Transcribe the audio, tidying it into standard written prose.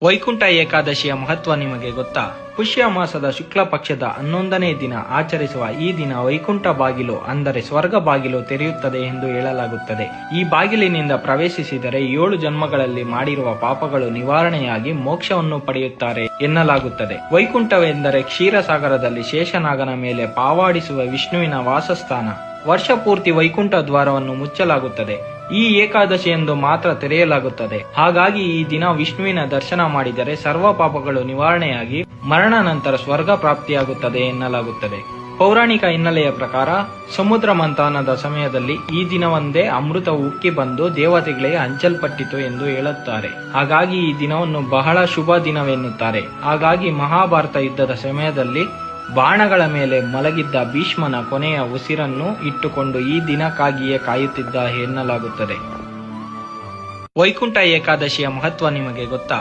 ವೈಕುಂಠ ಏಕಾದಶಿಯ ಮಹತ್ವ ನಿಮಗೆ ಗೊತ್ತಾ? ಪುಷ್ಯ ಮಾಸದ ಶುಕ್ಲ ಪಕ್ಷದ 11ನೇ ದಿನ ಆಚರಿಸುವ ಈ ದಿನ ವೈಕುಂಠ ಬಾಗಿಲು ಅಂದರೆ ಸ್ವರ್ಗ ಬಾಗಿಲು ತೆರೆಯುತ್ತದೆ ಎಂದು ಹೇಳಲಾಗುತ್ತದೆ. ಈ ಬಾಗಿಲಿನಿಂದ ಪ್ರವೇಶಿಸಿದರೆ 7 ಜನ್ಮಗಳಲ್ಲಿ ಮಾಡಿರುವ ಪಾಪಗಳು ನಿವಾರಣೆಯಾಗಿ ಮೋಕ್ಷವನ್ನು ಪಡೆಯುತ್ತಾರೆ ಎನ್ನಲಾಗುತ್ತದೆ. ವೈಕುಂಠವೆಂದರೆ ಕ್ಷೀರಸಾಗರದಲ್ಲಿ ಶೇಷನಾಗನ ಮೇಲೆ ಪಾವಾಡಿಸುವ ವಿಷ್ಣುವಿನ ವಾಸಸ್ಥಾನ. ವರ್ಷ ಪೂರ್ತಿ ವೈಕುಂಠ ದ್ವಾರವನ್ನು ಮುಚ್ಚಲಾಗುತ್ತದೆ. ಈ ಏಕಾದಶಿಯಂದು ಮಾತ್ರ ತೆರೆಯಲಾಗುತ್ತದೆ. ಹಾಗಾಗಿ ಈ ದಿನ ವಿಷ್ಣುವಿನ ದರ್ಶನ ಮಾಡಿದರೆ ಸರ್ವ ಪಾಪಗಳು ನಿವಾರಣೆಯಾಗಿ ಮರಣ ನಂತರ ಸ್ವರ್ಗ ಪ್ರಾಪ್ತಿಯಾಗುತ್ತದೆ ಎನ್ನಲಾಗುತ್ತದೆ. ಪೌರಾಣಿಕ ಹಿನ್ನೆಲೆಯ ಪ್ರಕಾರ ಸಮುದ್ರ ಮಂಥನದ ಸಮಯದಲ್ಲಿ ಈ ದಿನವೊಂದೇ ಅಮೃತ ಉಕ್ಕಿ ಬಂದು ದೇವತೆಗಳಿಗೆ ಹಂಚಲ್ಪಟ್ಟಿತು ಎಂದು ಹೇಳುತ್ತಾರೆ. ಹಾಗಾಗಿ ಈ ದಿನವನ್ನು ಬಹಳ ಶುಭ ದಿನವೆನ್ನುತ್ತಾರೆ. ಹಾಗಾಗಿ ಮಹಾಭಾರತ ಯುದ್ಧದ ಸಮಯದಲ್ಲಿ ಬಾಣಗಳ ಮೇಲೆ ಮಲಗಿದ್ದ ಭೀಷ್ಮನ ಕೊನೆಯ ಉಸಿರನ್ನು ಇಟ್ಟುಕೊಂಡು ಈ ದಿನಕ್ಕಾಗಿಯೇ ಕಾಯುತ್ತಿದ್ದ ಎನ್ನಲಾಗುತ್ತದೆ. ವೈಕುಂಠ ಏಕಾದಶಿಯ ಮಹತ್ವ ನಿಮಗೆ ಗೊತ್ತಾ?